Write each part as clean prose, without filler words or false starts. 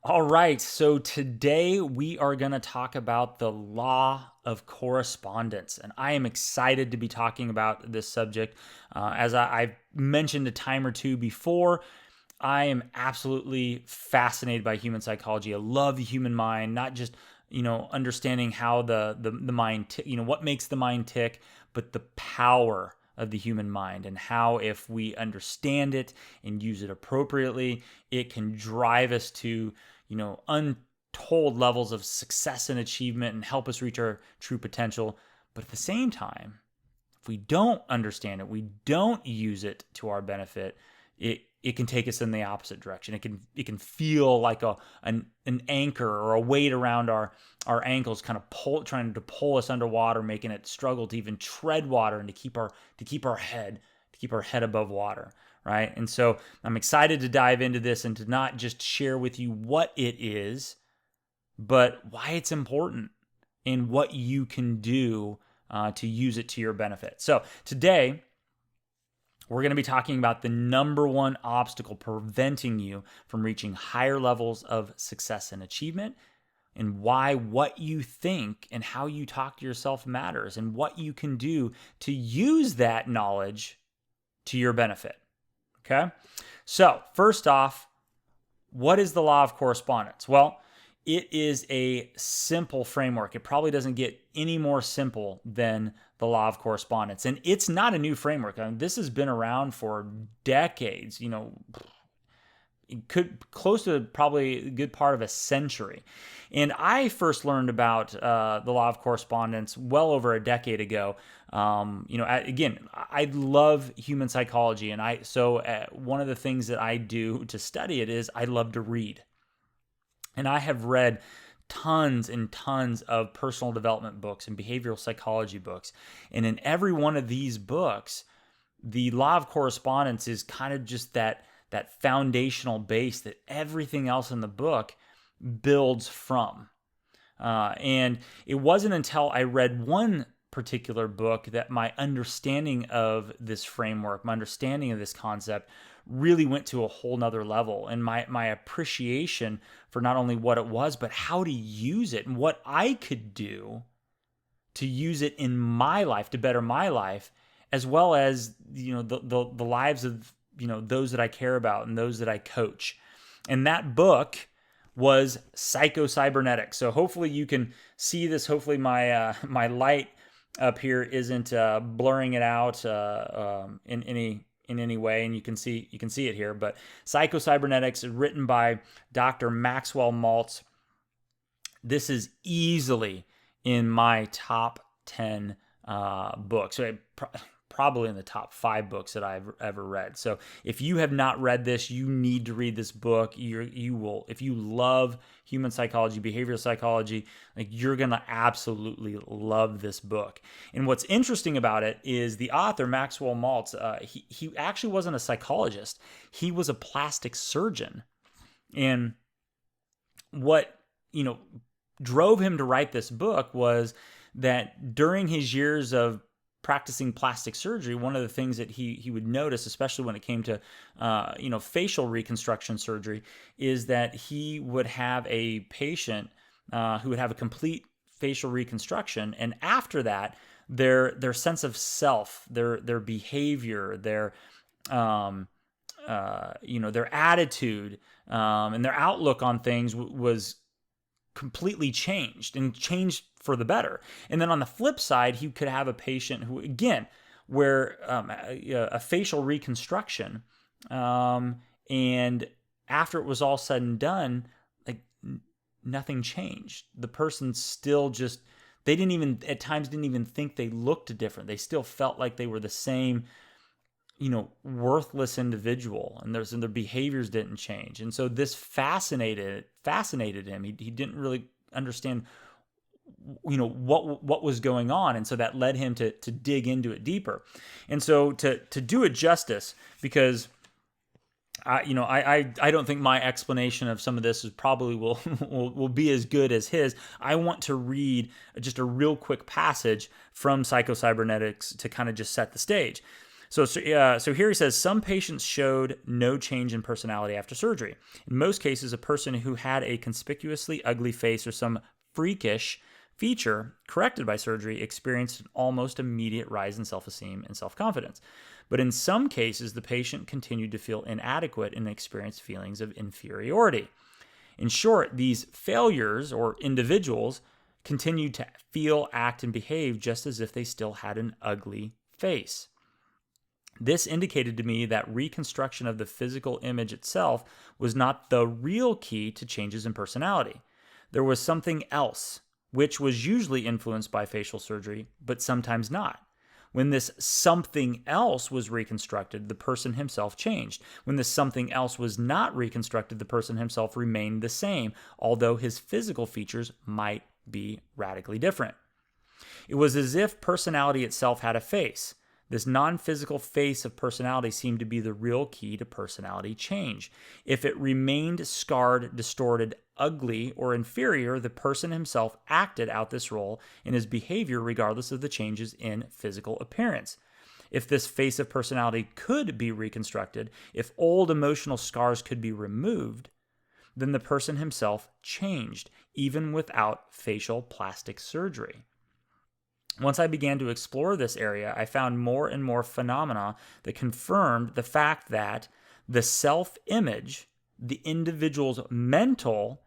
All right, so today we are going to talk about the law of correspondence. And I am excited to be talking about this subject. As I've mentioned a time or two before, I am absolutely fascinated by human psychology. I love the human mind, not just understanding how the mind what makes the mind tick, but the power of the human mind, and how if we understand it and use it appropriately, it can drive us to untold levels of success and achievement and help us reach our true potential. But at the same time, if we don't understand it, we don't use it to our benefit, it can take us in the opposite direction. It can feel like an anchor or a weight around our ankles, kind of trying to pull us underwater, making it struggle to even tread water and to keep our head above water, right? And so I'm excited to dive into this and to not just share with you what it is, but why it's important and what you can do to use it to your benefit. So today, we're going to be talking about the number one obstacle preventing you from reaching higher levels of success and achievement, and why what you think and how you talk to yourself matters, and what you can do to use that knowledge to your benefit. Okay? So, first off, what is the law of correspondence? Well, it is a simple framework. It probably doesn't get any more simple than the law of correspondence. And it's not a new framework. I mean, this has been around for decades, it could close to probably a good part of a century. And I first learned about the law of correspondence well over a decade ago. Again, I love human psychology, and one of the things that I do to study it is I love to read. And I have read tons and tons of personal development books and behavioral psychology books. And in every one of these books, the law of correspondence is kind of just that foundational base that everything else in the book builds from. And it wasn't until I read one particular book that my understanding of this framework, my understanding of this concept, really went to a whole nother level. And my appreciation for not only what it was, but how to use it and what I could do to use it in my life, to better my life, as well as the lives of those that I care about and those that I coach. And that book was Psycho-Cybernetics. So hopefully you can see this. Hopefully my light up here isn't blurring it out in any way, and you can see it here. But Psycho-Cybernetics is written by Dr. Maxwell Maltz. This is easily in my top 10 books. So probably in the top 5 books that I've ever read. So if you have not read this, you need to read this book. You will, if you love human psychology, behavioral psychology, like, you're going to absolutely love this book. And what's interesting about it is the author, Maxwell Maltz, he actually wasn't a psychologist. He was a plastic surgeon. And what, drove him to write this book was that during his years of practicing plastic surgery, one of the things that he would notice, especially when it came to facial reconstruction surgery, is that he would have a patient who would have a complete facial reconstruction, and after that, their sense of self, their behavior, their attitude, and their outlook on things was completely changed, and changed for the better. And then on the flip side, he could have a patient who, again, where a facial reconstruction, and after it was all said and done, like, nothing changed. The person still just, they didn't even, at times, didn't even think they looked different. They still felt like they were the same, worthless individual, and their behaviors didn't change. And so this fascinated him. He didn't really understand what was going on, and so that led him to dig into it deeper. And so to do it justice, because I don't think my explanation of some of this is probably will be as good as his. I want to read just a real quick passage from Psycho-Cybernetics to kind of just set the stage. So here he says, some patients showed no change in personality after surgery. In most cases, a person who had a conspicuously ugly face or some freakish feature corrected by surgery experienced an almost immediate rise in self-esteem and self-confidence. But in some cases, the patient continued to feel inadequate and experienced feelings of inferiority. In short, these failures or individuals continued to feel, act, and behave just as if they still had an ugly face. This indicated to me that reconstruction of the physical image itself was not the real key to changes in personality. There was something else, which was usually influenced by facial surgery, but sometimes not. When this something else was reconstructed, the person himself changed. When this something else was not reconstructed, the person himself remained the same, although his physical features might be radically different. It was as if personality itself had a face. This non-physical face of personality seemed to be the real key to personality change. If it remained scarred, distorted, ugly, or inferior, the person himself acted out this role in his behavior regardless of the changes in physical appearance. If this face of personality could be reconstructed, if old emotional scars could be removed, then the person himself changed, even without facial plastic surgery. Once I began to explore this area, I found more and more phenomena that confirmed the fact that the self-image, the individual's mental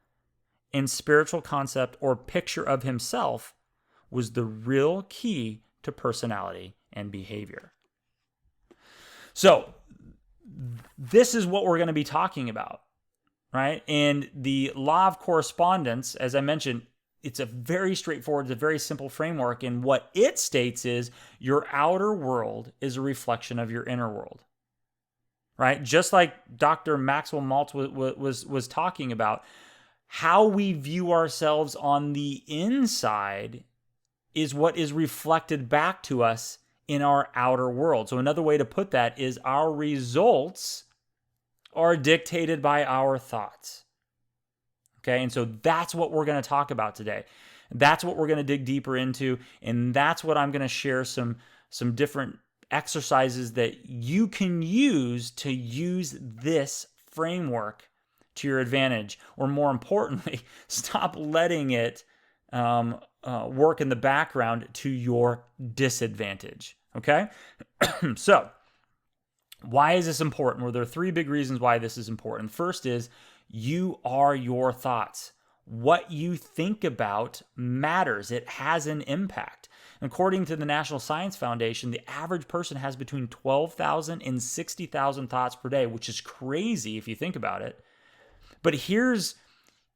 and spiritual concept or picture of himself, was the real key to personality and behavior. So, this is what we're going to be talking about, right? And the law of correspondence, as I mentioned, it's a very straightforward, it's a very simple framework. And what it states is your outer world is a reflection of your inner world, right? Just like Dr. Maxwell Maltz was talking about, how we view ourselves on the inside is what is reflected back to us in our outer world. So another way to put that is our results are dictated by our thoughts. Okay, and so that's what we're going to talk about today. That's what we're going to dig deeper into, and that's what I'm going to share some different exercises that you can use to use this framework to your advantage, or more importantly, stop letting it work in the background to your disadvantage. Okay, so why is this important? Well, there are three big reasons why this is important. First is you are your thoughts. What you think about matters. It has an impact. According to the National Science Foundation, the average person has between 12,000 and 60,000 thoughts per day, which is crazy if you think about it. But here's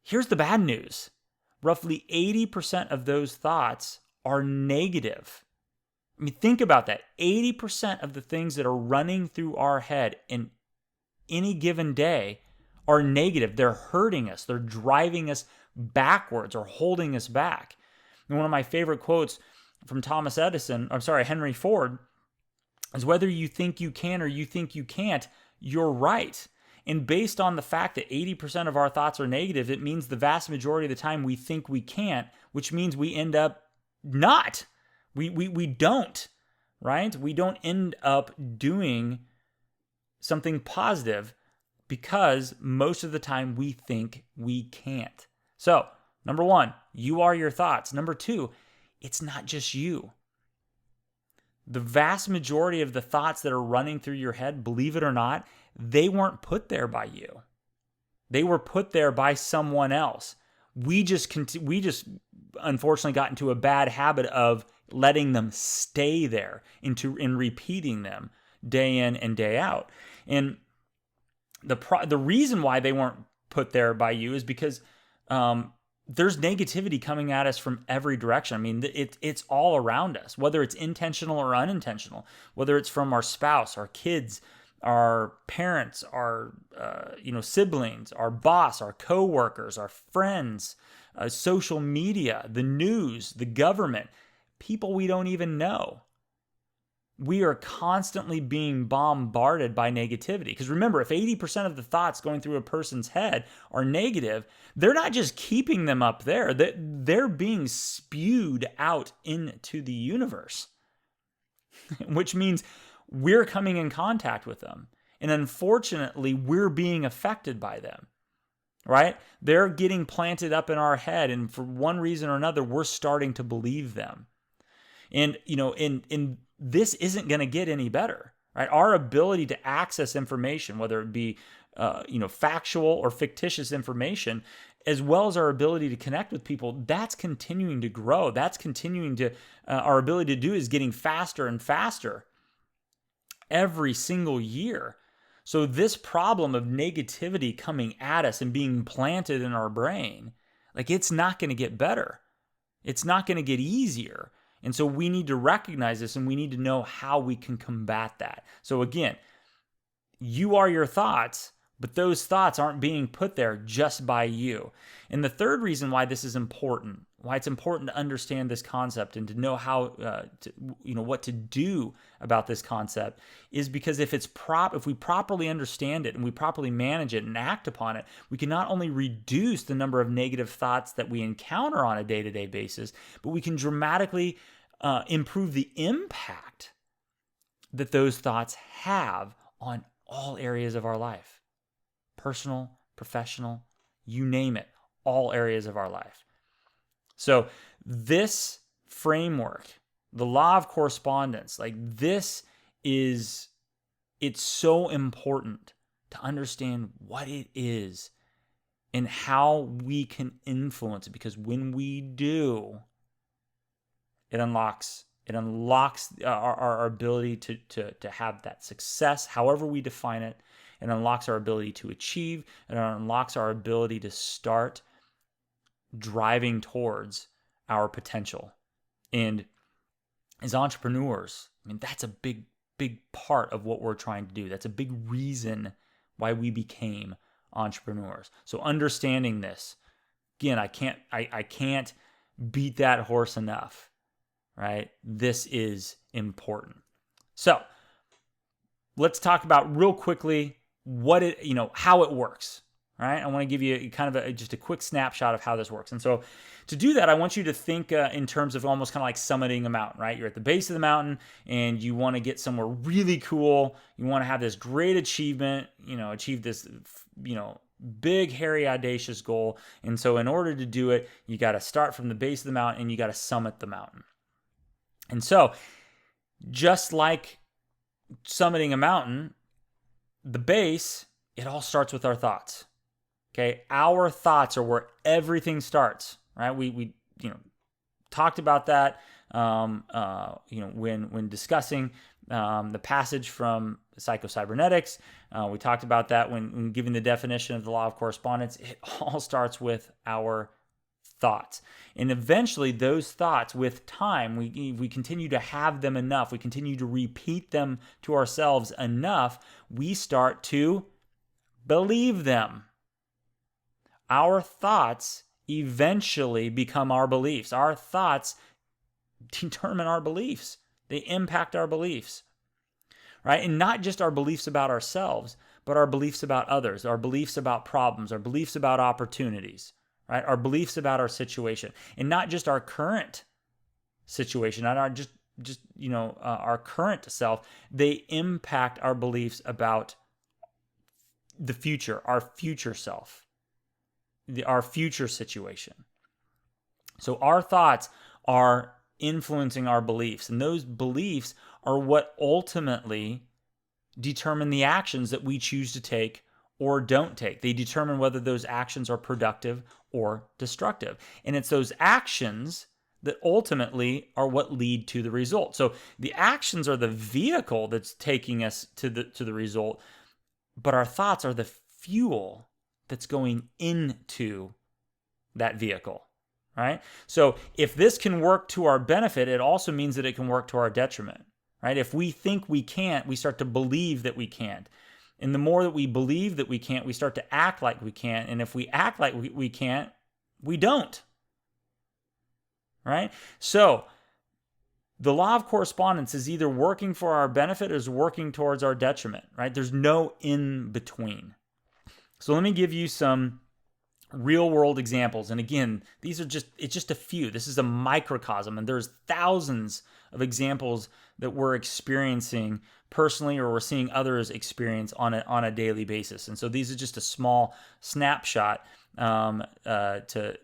the bad news. Roughly 80% of those thoughts are negative. I mean, think about that. 80% of the things that are running through our head in any given day are negative. They're hurting us. They're driving us backwards or holding us back. And one of my favorite quotes from Henry Ford, is whether you think you can or you think you can't, you're right. And based on the fact that 80% of our thoughts are negative, it means the vast majority of the time we think we can't, which means we end up not. We don't, right? We don't end up doing something positive because most of the time we think we can't. So, number one, you are your thoughts. Number two, it's not just you. The vast majority of the thoughts that are running through your head, believe it or not, they weren't put there by you. They were put there by someone else. We just unfortunately got into a bad habit of letting them stay there and repeating them day in and day out. And the reason why they weren't put there by you is because there's negativity coming at us from every direction. I mean, it's all around us, whether it's intentional or unintentional, whether it's from our spouse, our kids, our parents, our siblings, our boss, our coworkers, our friends, social media, the news, the government, people we don't even know. We are constantly being bombarded by negativity. Because remember, if 80% of the thoughts going through a person's head are negative, they're not just keeping them up there. They're being spewed out into the universe. Which means we're coming in contact with them. And unfortunately, we're being affected by them, right? They're getting planted up in our head. And for one reason or another, we're starting to believe them. And, in this isn't going to get any better, right? Our ability to access information, whether it be, factual or fictitious information, as well as our ability to connect with people, that's continuing to grow. That's continuing to, our ability to do is getting faster and faster every single year. So this problem of negativity coming at us and being planted in our brain, it's not going to get better. It's not going to get easier. And so we need to recognize this, and we need to know how we can combat that. So again, you are your thoughts, but those thoughts aren't being put there just by you. And the third reason why this is important, why it's important to understand this concept and to know how, what to do about this concept, is because if we properly understand it and we properly manage it and act upon it, we can not only reduce the number of negative thoughts that we encounter on a day-to-day basis, but we can dramatically improve the impact that those thoughts have on all areas of our life. Personal, professional, you name it, all areas of our life. So this framework, the law of correspondence, it's so important to understand what it is and how we can influence it, because when we do, it unlocks our ability to have that success, however we define it. It unlocks our ability to achieve, and it unlocks our ability to start driving towards our potential. And as entrepreneurs, that's a big part of what we're trying to do. That's a big reason why we became entrepreneurs. So understanding this, again, I can't beat that horse enough, right? This is important. So let's talk about real quickly how it works, right? I want to give you kind of just a quick snapshot of how this works. And so to do that, I want you to think in terms of almost kind of like summiting a mountain, right? You're at the base of the mountain and you want to get somewhere really cool. You want to have this great achievement, achieve this, big, hairy, audacious goal. And so in order to do it, you got to start from the base of the mountain and you got to summit the mountain. And so just like summiting a mountain, the base, it all starts with our thoughts. Okay, our thoughts are where everything starts, right? We talked about that, when discussing the passage from Psycho-Cybernetics. We talked about that when giving the definition of the law of correspondence. It all starts with our thoughts. And eventually those thoughts, with time, we continue to have them enough, we continue to repeat them to ourselves enough, we start to believe them. Our thoughts eventually become our beliefs. Our thoughts determine our beliefs. They impact our beliefs, right? And not just our beliefs about ourselves, but our beliefs about others, our beliefs about problems, our beliefs about opportunities, right? Our beliefs about our situation, and not just our current situation, not our our current self. They impact our beliefs about the future, our future self, our future situation. So our thoughts are influencing our beliefs, and those beliefs are what ultimately determine the actions that we choose to take or don't take. They determine whether those actions are productive or destructive. And it's those actions that ultimately are what lead to the result. So the actions are the vehicle that's taking us to the result, but our thoughts are the fuel that's going into that vehicle, right? So if this can work to our benefit, it also means that it can work to our detriment, right? If we think we can't, we start to believe that we can't. And the more that we believe that we can't, we start to act like we can't. And if we act like we can't, we don't, right? So the law of correspondence is either working for our benefit or is working towards our detriment, right? There's no in between. So let me give you some real world examples. And again, it's just a few. This is a microcosm, and there's thousands of examples that we're experiencing personally, or we're seeing others experience on a daily basis. And so these are just a small snapshot to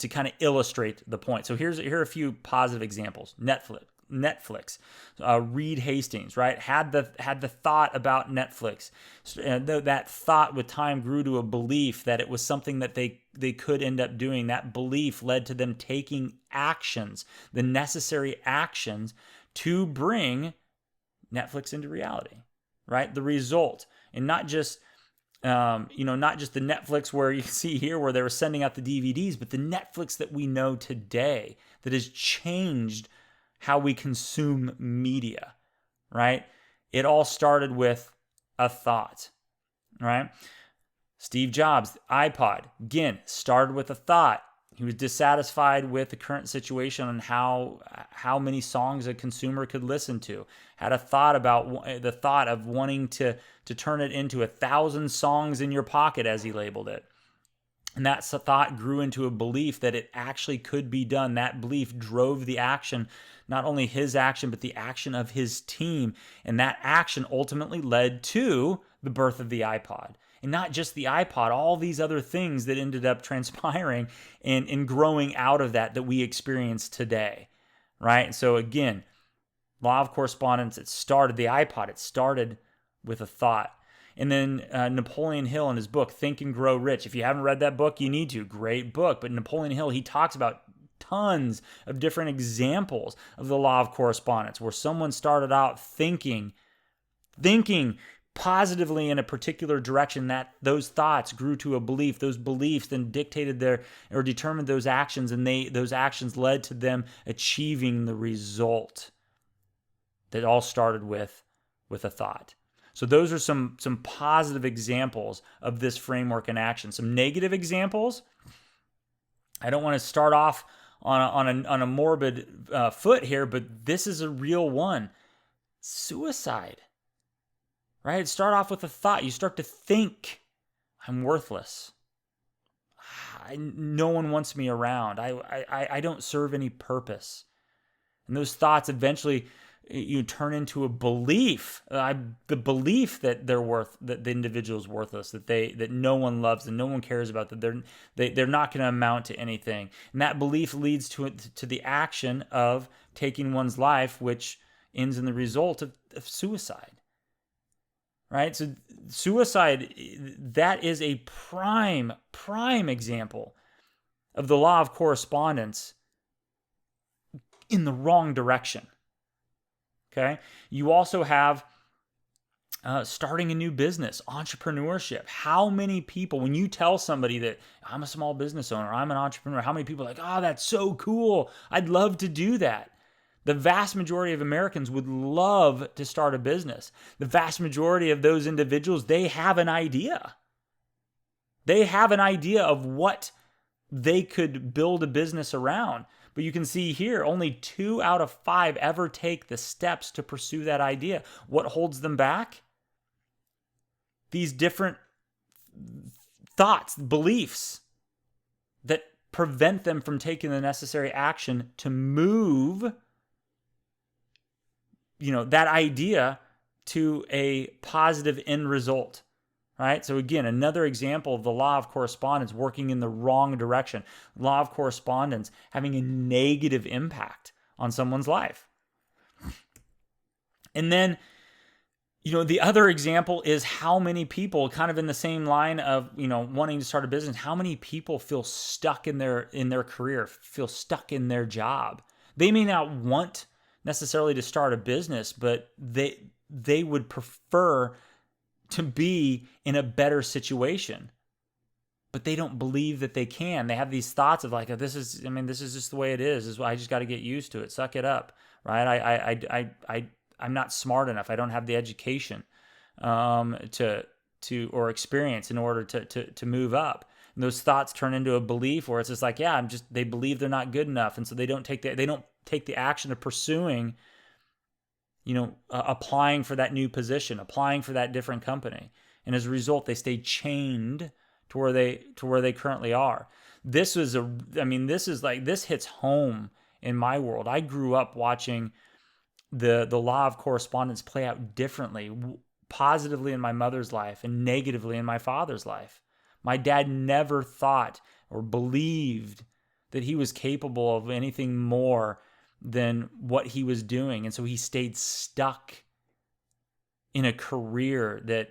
kind of illustrate the point. So here are a few positive examples. Netflix. Reed Hastings, right, had the thought about Netflix. That thought with time grew to a belief that it was something that they could end up doing. That belief led to them taking actions, the necessary actions to bring Netflix into reality, right? The result, and not just not just the Netflix where you see here where they were sending out the DVDs, but the Netflix that we know today that has changed how we consume media, right? It all started with a thought, right? Steve Jobs, iPod, again, started with a thought. He was dissatisfied with the current situation on how many songs a consumer could listen to. Had a thought about the thought of wanting to turn it into 1,000 songs in your pocket, as he labeled it. And that thought grew into a belief that it actually could be done. That belief drove the action, not only his action, but the action of his team. And that action ultimately led to the birth of the iPod. And not just the iPod, all these other things that ended up transpiring and growing out of that we experience today, right? So again, law of correspondence, the iPod, it started with a thought. And then Napoleon Hill in his book, Think and Grow Rich. If you haven't read that book, you need to. Great book. But Napoleon Hill, he talks about tons of different examples of the law of correspondence where someone started out thinking positively in a particular direction, that those thoughts grew to a belief. Those beliefs then dictated determined those actions, and those actions led to them achieving the result that all started with a thought. So those are some positive examples of this framework in action. Some negative examples. I don't want to start off on a morbid foot here, but this is a real one. Suicide. Right? Start off with a thought. You start to think, I'm worthless. No one wants me around. I don't serve any purpose. And those thoughts eventually you turn into a belief, the belief that that the individual is worthless, that no one loves and no one cares about, that they're not going to amount to anything. And that belief leads to the action of taking one's life, which ends in the result of suicide. Right? So suicide, that is a prime example of the law of correspondence in the wrong direction. Okay? You also have starting a new business, entrepreneurship. How many people, when you tell somebody that I'm a small business owner, I'm an entrepreneur, how many people are like, oh, that's so cool. I'd love to do that. The vast majority of Americans would love to start a business. The vast majority of those individuals, they have an idea. They have an idea of what they could build a business around. But you can see here, only 2 out of 5 ever take the steps to pursue that idea. What holds them back? These different thoughts, beliefs that prevent them from taking the necessary action to move that idea to a positive end result, right? So again, another example of the law of correspondence working in the wrong direction. Law of correspondence having a negative impact on someone's life. And then, the other example is how many people, kind of in the same line of, wanting to start a business, how many people feel stuck in their career, feel stuck in their job. They may not want necessarily to start a business, but they would prefer to be in a better situation, but they don't believe that they can. They have these thoughts of like, this is just the way it is. I just got to get used to it. Suck it up, right? I'm not smart enough. I don't have the education to or experience in order to move up. And those thoughts turn into a belief where it's just like, they believe they're not good enough, and so they don't take the action of pursuing, applying for that new position, applying for that different company. And as a result, they stay chained to where they currently are. This hits home in my world. I grew up watching the law of correspondence play out differently, positively in my mother's life and negatively in my father's life. My dad never thought or believed that he was capable of anything more than what he was doing. And so he stayed stuck in a career that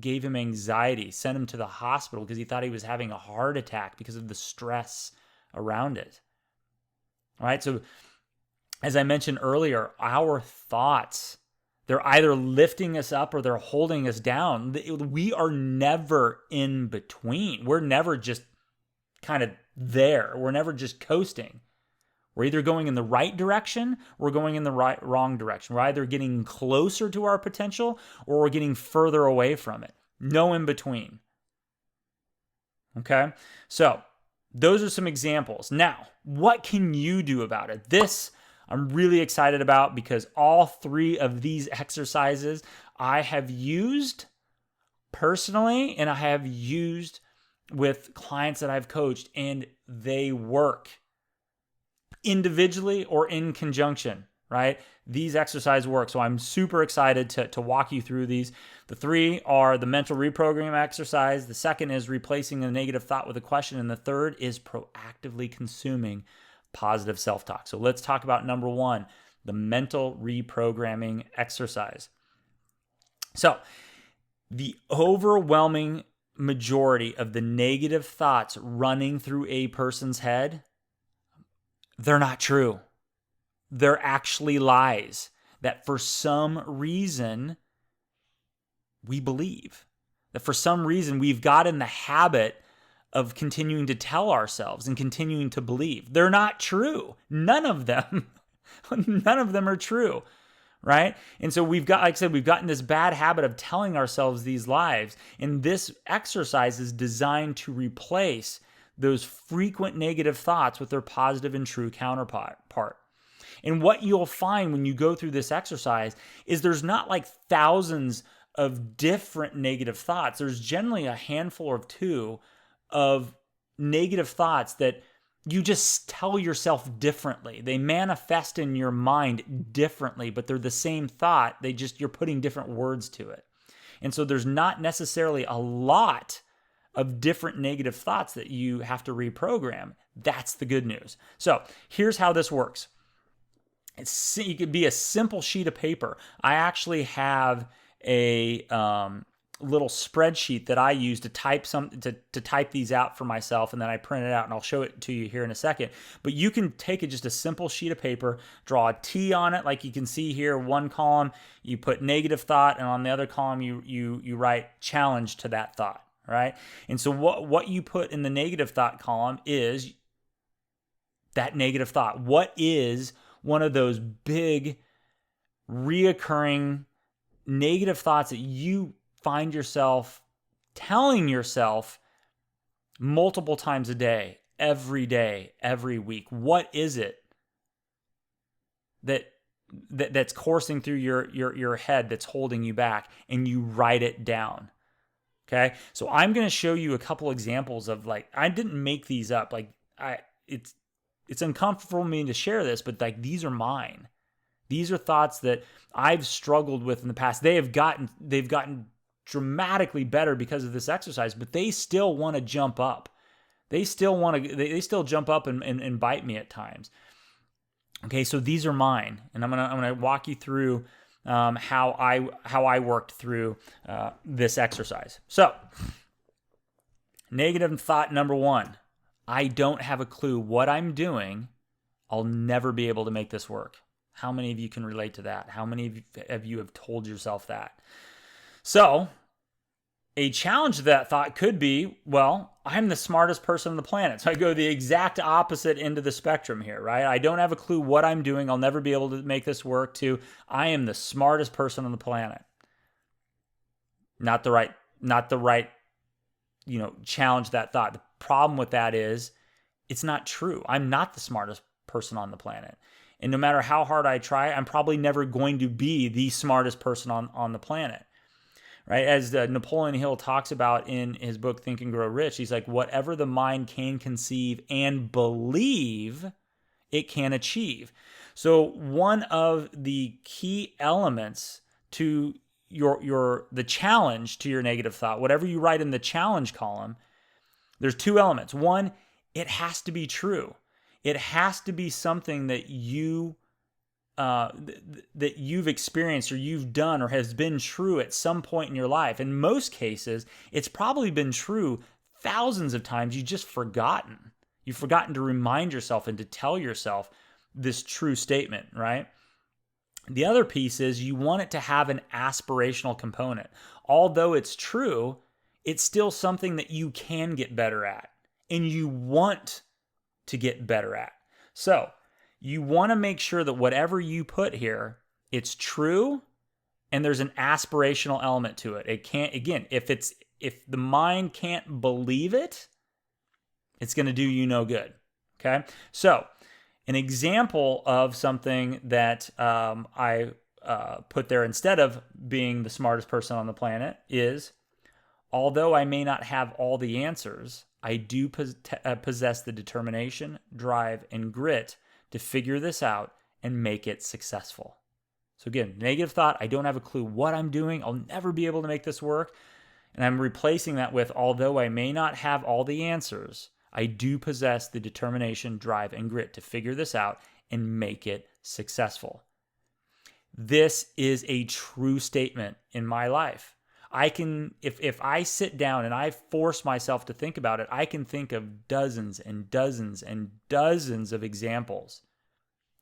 gave him anxiety, sent him to the hospital because he thought he was having a heart attack because of the stress around it. All right. So as I mentioned earlier, our thoughts, they're either lifting us up or they're holding us down. We are never in between. We're never just kind of there. We're never just coasting. We're either going in the right direction or we're going in the wrong direction. We're either getting closer to our potential or we're getting further away from it. No in between. Okay? So, those are some examples. Now, what can you do about it? This I'm really excited about because all three of these exercises I have used personally and I have used with clients that I've coached, and they work individually or in conjunction, right? These exercises work. So I'm super excited to walk you through these. The three are the mental reprogramming exercise. The second is replacing a negative thought with a question. And the third is proactively consuming positive self-talk. So let's talk about number one, the mental reprogramming exercise. So the overwhelming majority of the negative thoughts running through a person's head, they're not true. They're actually lies that for some reason we believe. That for some reason we've got in the habit of continuing to tell ourselves and continuing to believe. They're not true. None of them. None of them are true. Right? And so we've got, like I said, we've gotten this bad habit of telling ourselves these lies. And this exercise is designed to replace those frequent negative thoughts with their positive and true counterpart. And what you'll find when you go through this exercise is there's not like thousands of different negative thoughts. There's generally a handful or two of negative thoughts that you just tell yourself differently. They manifest in your mind differently, but they're the same thought. You're putting different words to it. And so there's not necessarily a lot of different negative thoughts that you have to reprogram. That's the good news. So here's how this works. It could be a simple sheet of paper. I actually have a little spreadsheet that I use to type to type these out for myself, and then I print it out, and I'll show it to you here in a second. But you can take just a simple sheet of paper, draw a T on it, like you can see here. One column you put negative thought, and on the other column you write challenge to that thought. Right? And so what you put in the negative thought column is that negative thought. What is one of those big reoccurring negative thoughts that you find yourself telling yourself multiple times a day, every week? What is it that's coursing through your head that's holding you back? And you write it down. Okay? So I'm going to show you a couple examples of, like, I didn't make these up. Like, it's uncomfortable for me to share this, but like, these are mine. These are thoughts that I've struggled with in the past. They've gotten dramatically better because of this exercise, but they still want to jump up. They still jump up and bite me at times. Okay, so these are mine, and I'm gonna walk you through how I worked through this exercise. So, negative thought number one: I don't have a clue what I'm doing. I'll never be able to make this work. How many of you can relate to that? How many of you have told yourself that? So, a challenge to that thought could be, well, I'm the smartest person on the planet. So I go the exact opposite end of the spectrum here, right? I don't have a clue what I'm doing. I'll never be able to make this work, to I am the smartest person on the planet. Not the right, challenge that thought. The problem with that is it's not true. I'm not the smartest person on the planet. And no matter how hard I try, I'm probably never going to be the smartest person on the planet. right? As Napoleon Hill talks about in his book, Think and Grow Rich, he's like, whatever the mind can conceive and believe, it can achieve. So one of the key elements to the challenge to your negative thought, whatever you write in the challenge column, there's two elements. One, it has to be true. It has to be something that that you've experienced or you've done or has been true at some point in your life. In most cases, it's probably been true thousands of times. You've just forgotten. You've forgotten to remind yourself and to tell yourself this true statement, right? The other piece is you want it to have an aspirational component. Although it's true, it's still something that you can get better at and you want to get better at. So you want to make sure that whatever you put here, it's true and there's an aspirational element to it. It can't, again, if the mind can't believe it, it's going to do you no good. Okay. So an example of something that I put there instead of being the smartest person on the planet is, although I may not have all the answers, I do possess the determination, drive, and grit to figure this out and make it successful. So again, negative thought, I don't have a clue what I'm doing. I'll never be able to make this work. And I'm replacing that with, although I may not have all the answers, I do possess the determination, drive, and grit to figure this out and make it successful. This is a true statement in my life. I can, if I sit down and I force myself to think about it, I can think of dozens and dozens and dozens of examples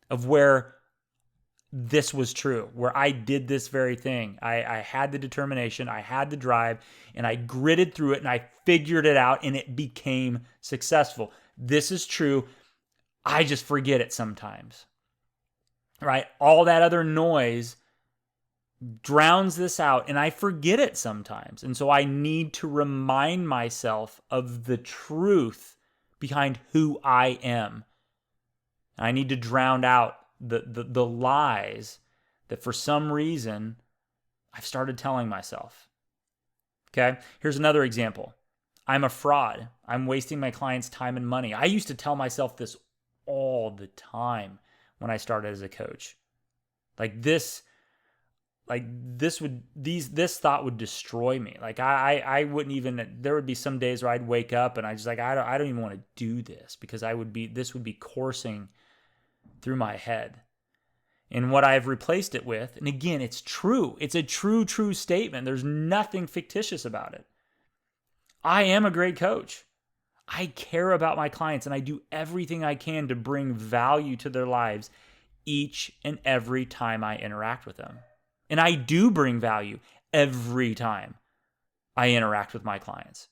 of where this was true, where I did this very thing. I had the determination, I had the drive, and I gritted through it and I figured it out and it became successful. This is true. I just forget it sometimes, right? All that other noise drowns this out and I forget it sometimes. And so I need to remind myself of the truth behind who I am. I need to drown out the lies that for some reason I've started telling myself. Okay, here's another example. I'm a fraud. I'm wasting my clients' time and money. I used to tell myself this all the time when I started as a coach. This thought would destroy me. Like I wouldn't even, there would be some days where I'd wake up and I just I don't even want to do this because this would be coursing through my head. And what I've replaced it with, and again, it's true. It's a true statement. There's nothing fictitious about it. I am a great coach. I care about my clients and I do everything I can to bring value to their lives each and every time I interact with them. And I do bring value every time I interact with my clients.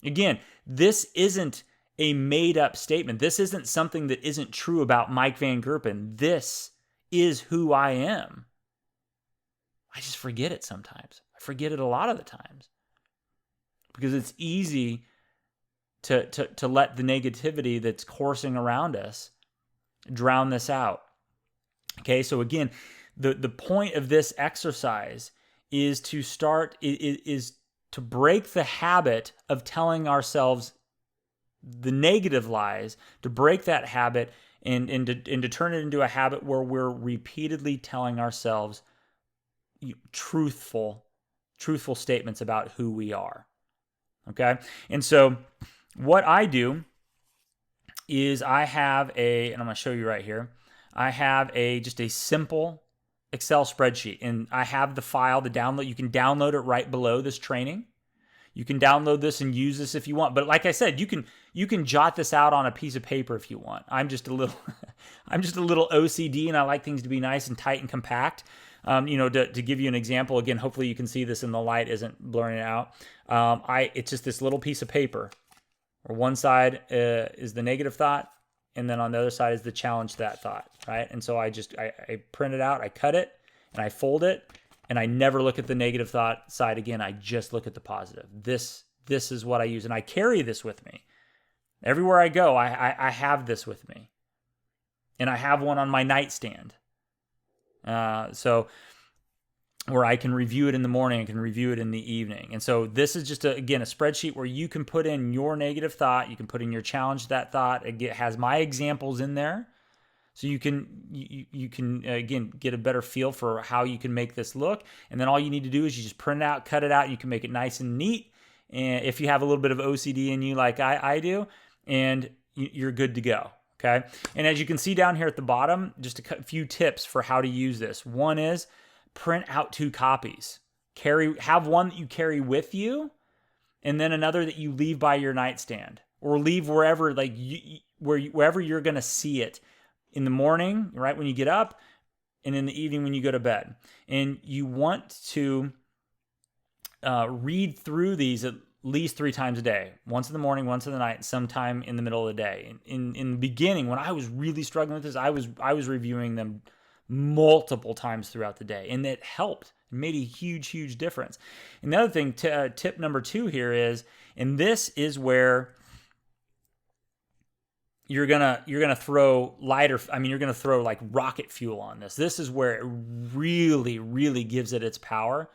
Again, this isn't a made-up statement. This isn't something that isn't true about Mike Van Gerpen. This is who I am. I just forget it sometimes. I forget it a lot of the times because it's easy to let the negativity that's coursing around us drown this out. Okay, so again, the point of this exercise is to break the habit of telling ourselves the negative lies, to break that habit and to turn it into a habit where we're repeatedly telling ourselves truthful statements about who we are. Okay? And so what I do is I have and I'm going to show you right here, I have just a simple Excel spreadsheet, and I have the file, the download. You can download it right below this training. You can download this and use this if you want. But like I said, you can jot this out on a piece of paper if you want. I'm just a little OCD, and I like things to be nice and tight and compact. To give you an example, again, hopefully you can see this and the light isn't blurring it out. It's just this little piece of paper where one side is the negative thought, and then on the other side is the challenge to that thought, right? And so I print it out, I cut it, and I fold it, and I never look at the negative thought side again. I just look at the positive. This is what I use, and I carry this with me. Everywhere I go, I have this with me. And I have one on my nightstand. So where I can review it in the morning, I can review it in the evening. And so this is just, again, a spreadsheet where you can put in your negative thought, you can put in your challenge to that thought. It has my examples in there. So you can again get a better feel for how you can make this look. And then all you need to do is you just print it out, cut it out, and you can make it nice and neat. And if you have a little bit of OCD in you like I do, and you're good to go. Okay. And as you can see down here at the bottom, just a few tips for how to use this. One is print out 2 copies. Have one that you carry with you, and then another that you leave by your nightstand, or leave wherever, like wherever you're going to see it, in the morning, right when you get up, and in the evening when you go to bed. And you want to read through these at least 3 times a day, once in the morning, once in the night, sometime in the middle of the day. In the beginning, when I was really struggling with this, I was reviewing them multiple times throughout the day, and it helped. It made a huge difference. And the other thing, tip number 2 here is, and this is where you're gonna throw you're gonna throw like rocket fuel on this. This is where it really gives it its power.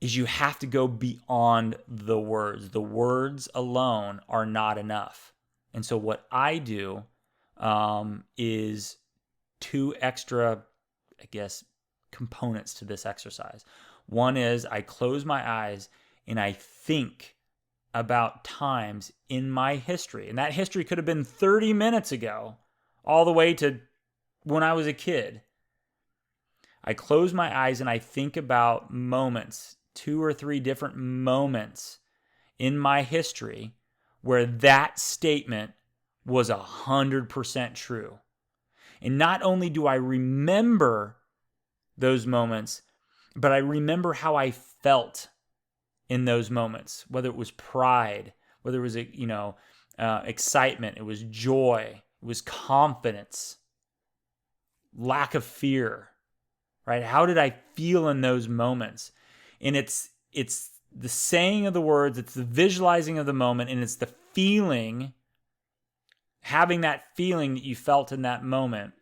Is you have to go beyond the words. The words alone are not enough. And so what I do is 2 extra, I guess, components to this exercise. One is I close my eyes and I think about times in my history. And that history could have been 30 minutes ago, all the way to when I was a kid. I close my eyes and I think about moments, 2 or 3 different moments in my history where that statement was 100% true. And not only do I remember those moments, but I remember how I felt in those moments, whether it was pride, whether it was excitement, it was joy, it was confidence, lack of fear, right? How did I feel in those moments? And it's the saying of the words, it's the visualizing of the moment, and it's the feeling, having that feeling that you felt in that moment.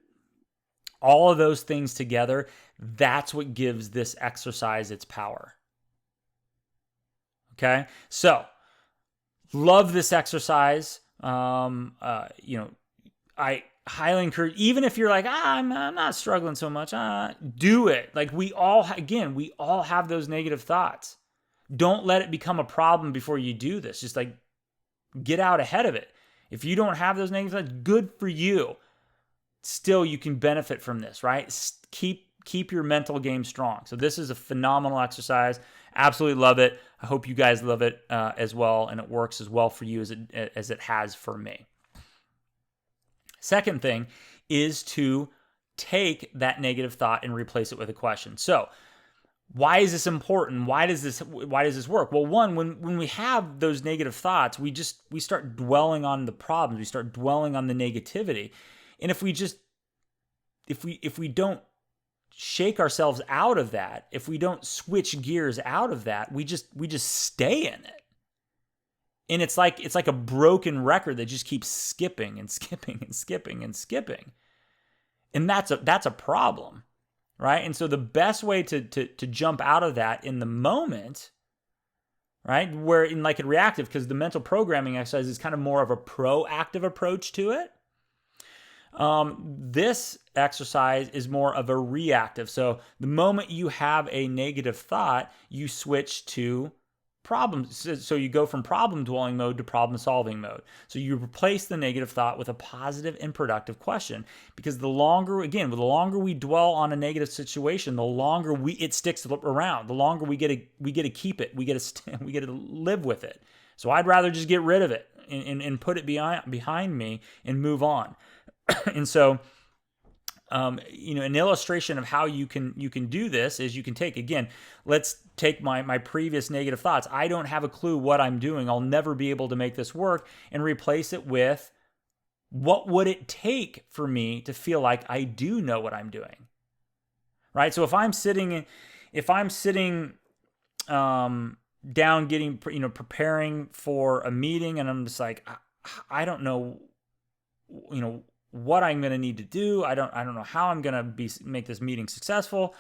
All of those things together, that's what gives this exercise its power. Okay, so love this exercise. I highly encourage, even if you're like, I'm not struggling so much, do it. Like we all have those negative thoughts. Don't let it become a problem before you do this. Just like get out ahead of it. If you don't have those negative thoughts, good for you. Still, you can benefit from this, right? Keep your mental game strong. So this is a phenomenal exercise. Absolutely love it. I hope you guys love it as well, and it works as well for you as it has for me. Second thing is to take that negative thought and replace it with a question. So why is this important? Why does this work? Well, one, when we have those negative thoughts, we start dwelling on the problems. We start dwelling on the negativity. And if we don't shake ourselves out of that, if we don't switch gears out of that, we just stay in it. And it's like a broken record that just keeps skipping and skipping and skipping and skipping. And that's a problem, right? And so the best way to jump out of that in the moment, right? Where in like a reactive, because the mental programming exercise is kind of more of a proactive approach to it. This exercise is more of a reactive. So the moment you have a negative thought, you switch to problems. So you go from problem dwelling mode to problem solving mode. So you replace the negative thought with a positive and productive question. Because the longer we dwell on a negative situation, the longer it sticks around. The longer we get to keep it. We get to live with it. So I'd rather just get rid of it and put it behind me and move on. And so, an illustration of how you can do this is you can take, again, let's take my previous negative thoughts. I don't have a clue what I'm doing. I'll never be able to make this work, and replace it with, what would it take for me to feel like I do know what I'm doing? Right? So if I'm sitting down preparing for a meeting, and I'm just like, I don't know, what I'm going to need to do. I don't know how I'm going to make this meeting successful.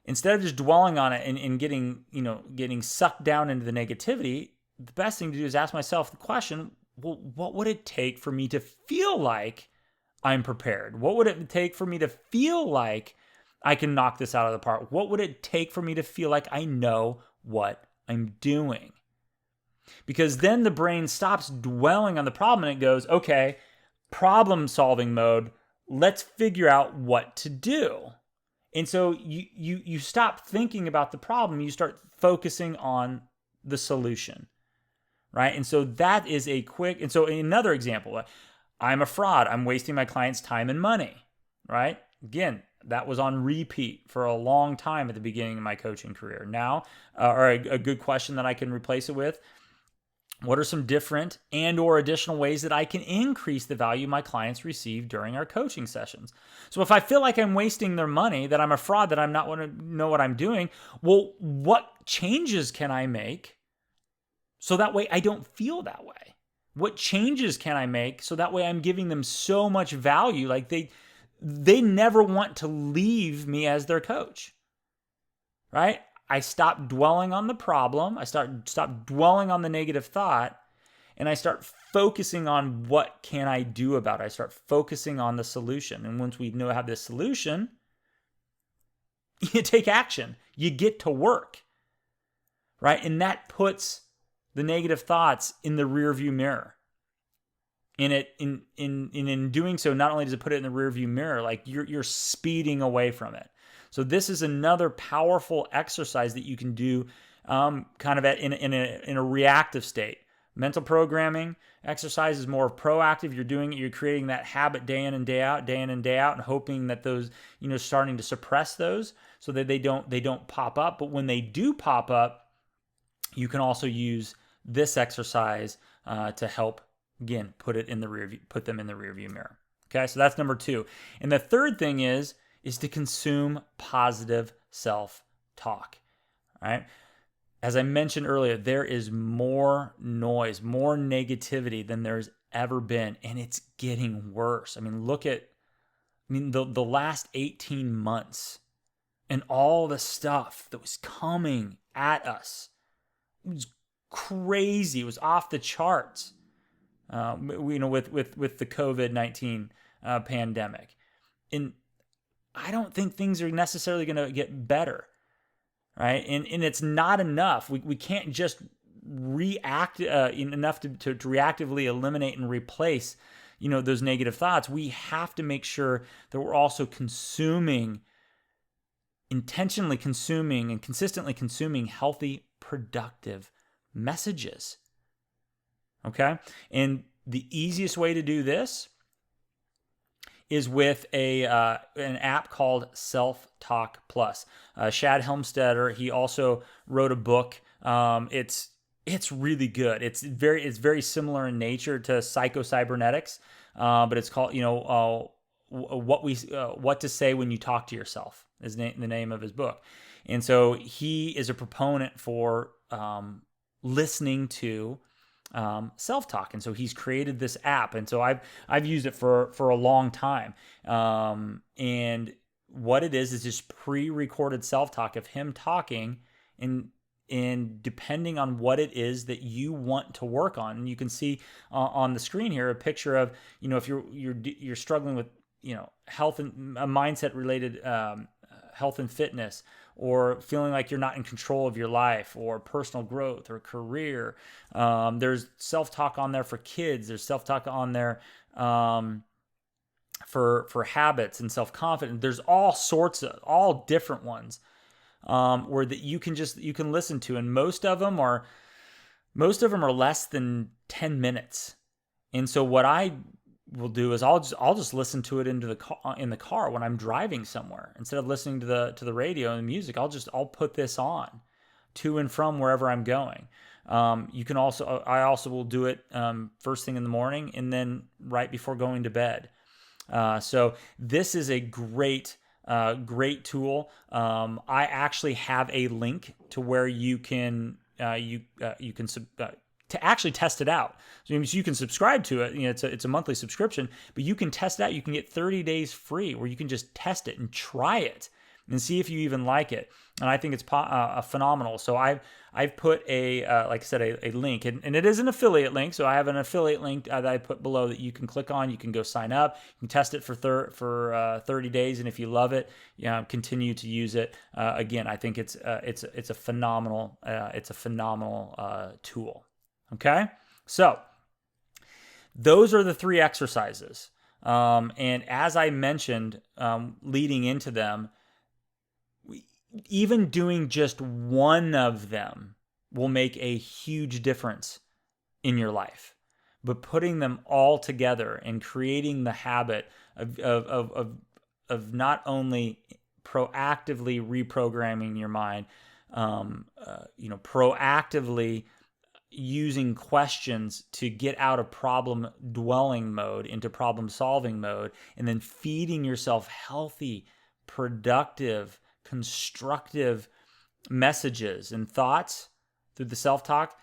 instead of just dwelling on it and getting sucked down into the negativity, the best thing to do is ask myself the question, well, what would it take for me to feel like I'm prepared? What would it take for me to feel like I can knock this out of the park? What would it take for me to feel like I know what I'm doing? Because then the brain stops dwelling on the problem and it goes, okay, problem solving mode, let's figure out what to do. And so you stop thinking about the problem, you start focusing on the solution, right? And so that is and so another example, I'm a fraud, I'm wasting my clients' time and money, right? Again, that was on repeat for a long time at the beginning of my coaching career. Now, or a good question that I can replace it with, what are some different and or additional ways that I can increase the value my clients receive during our coaching sessions? So if I feel like I'm wasting their money, that I'm a fraud, that I'm not going to know what I'm doing, well, what changes can I make so that way I don't feel that way? What changes can I make so that way I'm giving them so much value, like they never want to leave me as their coach, right? I stop dwelling on the problem. I stop dwelling on the negative thought, and I start focusing on what can I do about it. I start focusing on the solution. And once we have this solution, you take action. You get to work, right? And that puts the negative thoughts in the rearview mirror. And in doing so, not only does it put it in the rearview mirror, like you're speeding away from it. So this is another powerful exercise that you can do kind of in a reactive state. Mental programming exercise is more proactive. You're creating that habit day in and day out, and hoping that those, starting to suppress those so that they don't pop up. But when they do pop up, you can also use this exercise to help, again, put them in the rearview mirror. Okay, so that's number 2. And the third thing is to consume positive self-talk. All right. As I mentioned earlier, there is more noise, more negativity than there's ever been, and it's getting worse. I mean, the last 18 months and all the stuff that was coming at us. It was crazy. It was off the charts. With the COVID-19 pandemic. And I don't think things are necessarily going to get better, right? And it's not enough. We can't just react enough to reactively eliminate and replace, those negative thoughts. We have to make sure that we're also intentionally consuming and consistently consuming healthy, productive messages. Okay? And the easiest way to do this is with an app called Self-Talk Plus. Shad Helmstetter, he also wrote a book. It's really good. It's very similar in nature to psychocybernetics, but it's called what to say when you talk to yourself is the name of his book. And so he is a proponent for listening to self-talk, and so he's created this app, and so I've used it for a long time. And what it is just pre-recorded self-talk of him talking, and depending on what it is that you want to work on, and you can see on the screen here a picture of if you're struggling with health and mindset related health and fitness, or feeling like you're not in control of your life, or personal growth, or career. There's self-talk on there for kids. There's self-talk on there for habits and self-confidence. There's all different ones where that you can listen to, and most of them are less than 10 minutes. And so what I will do is I'll just listen to it in the car when I'm driving somewhere. Instead of listening to the radio and the music, I'll put this on to and from wherever I'm going. I also will do it first thing in the morning and then right before going to bed. So this is a great tool. I actually have a link to where you can to actually test it out. So you can subscribe to it. It's a monthly subscription, but you can test it out. You can get 30 days free where you can just test it and try it and see if you even like it. And I think it's phenomenal. So I've put like I said, a link, and it is an affiliate link. So I have an affiliate link that I put below that you can click on. You can go sign up. You can test it for 30 days, and if you love it, continue to use it. Again, I think it's a phenomenal tool. Okay, so those are the 3 exercises. And as I mentioned, leading into them, even doing just one of them will make a huge difference in your life. But putting them all together and creating the habit of not only proactively reprogramming your mind, proactively using questions to get out of problem dwelling mode into problem solving mode, and then feeding yourself healthy, productive, constructive messages and thoughts through the self-talk.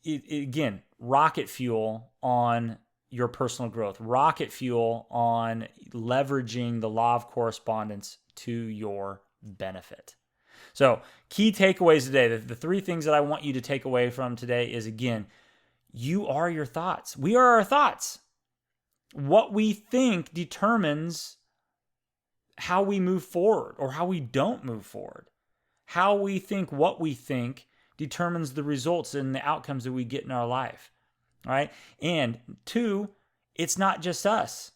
Again, rocket fuel on your personal growth, rocket fuel on leveraging the law of correspondence to your benefit. So, key takeaways today. The 3 things that I want you to take away from today is, again, you are your thoughts. We are our thoughts. What we think determines how we move forward or how we don't move forward. How we think what we think determines the results and the outcomes that we get in our life. All right? And 2, it's not just us.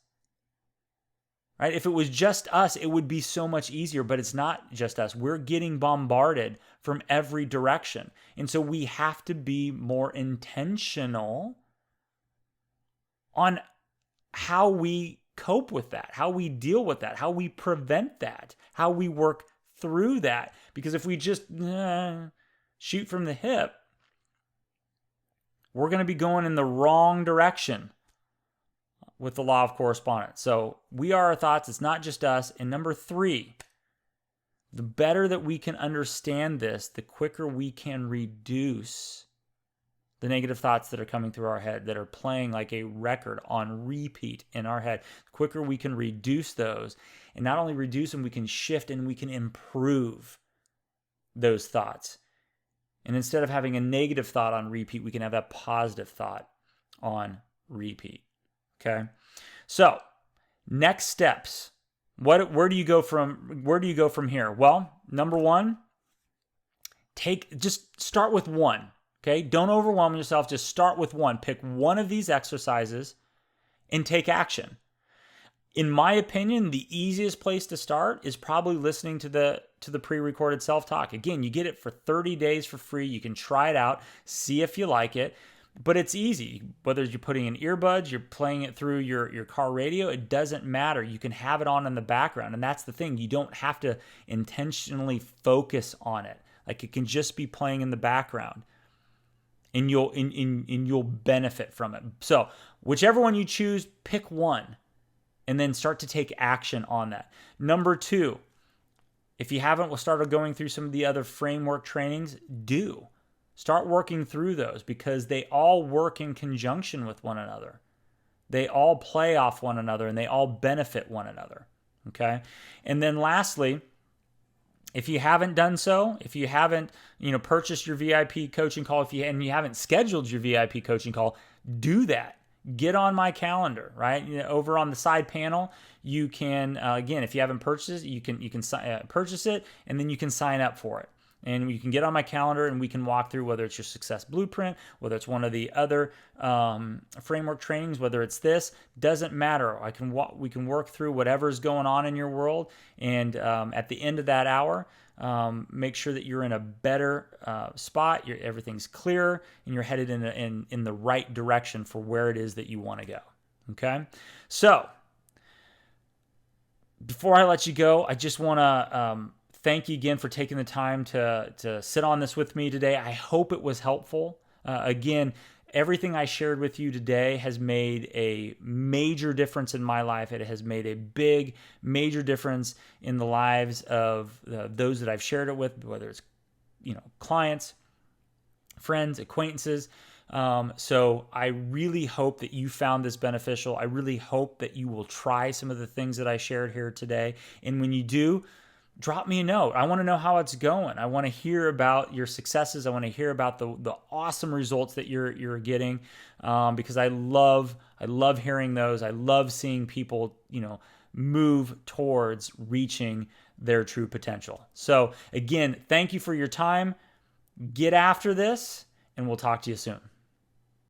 Right? If it was just us, it would be so much easier, but it's not just us. We're getting bombarded from every direction. And so we have to be more intentional on how we cope with that, how we deal with that, how we prevent that, how we work through that. Because if we just shoot from the hip, we're going to be going in the wrong direction with the law of correspondence. So we are our thoughts. It's not just us. And number 3, the better that we can understand this, the quicker we can reduce the negative thoughts that are coming through our head, that are playing like a record on repeat in our head. The quicker we can reduce those, and not only reduce them, we can shift and we can improve those thoughts. And instead of having a negative thought on repeat, we can have that positive thought on repeat. Okay? So, next steps. Where do you go from here? Well, number 1, just start with 1. Okay? Don't overwhelm yourself. Just start with 1. Pick one of these exercises and take action. In my opinion, the easiest place to start is probably listening to the pre-recorded self-talk. Again, you get it for 30 days for free. You can try it out, see if you like it. But it's easy. Whether you're putting in earbuds, you're playing it through your car radio, it doesn't matter. You can have it on in the background. And that's the thing. You don't have to intentionally focus on it. Like, it can just be playing in the background. And you'll benefit from it. So whichever one you choose, pick one and then start to take action on that. Number 2, if you haven't started going through some of the other framework trainings, start working through those, because they all work in conjunction with one another. They all play off one another and they all benefit one another. Okay? And then lastly, if you haven't done so, if you haven't, purchased your VIP coaching call, and you haven't scheduled your VIP coaching call, do that. Get on my calendar, right? Over on the side panel, you can, again, if you haven't purchased it, you can purchase it, and then you can sign up for it. And you can get on my calendar and we can walk through whether it's your success blueprint, whether it's one of the other framework trainings, whether it's this, doesn't matter. We can work through whatever's going on in your world. And at the end of that hour, make sure that you're in a better spot. Everything's clear and you're headed in the right direction for where it is that you want to go. Okay. So before I let you go, I just want to thank you again for taking the time to sit on this with me today. I hope it was helpful. Again, everything I shared with you today has made a major difference in my life. It has made a major difference in the lives of those that I've shared it with, whether it's clients, friends, acquaintances. So I really hope that you found this beneficial. I really hope that you will try some of the things that I shared here today. And when you do, drop me a note. I want to know how it's going. I want to hear about your successes. I want to hear about the awesome results that you're getting, because I love hearing those. I love seeing people, move towards reaching their true potential. So again, thank you for your time. Get after this, and we'll talk to you soon.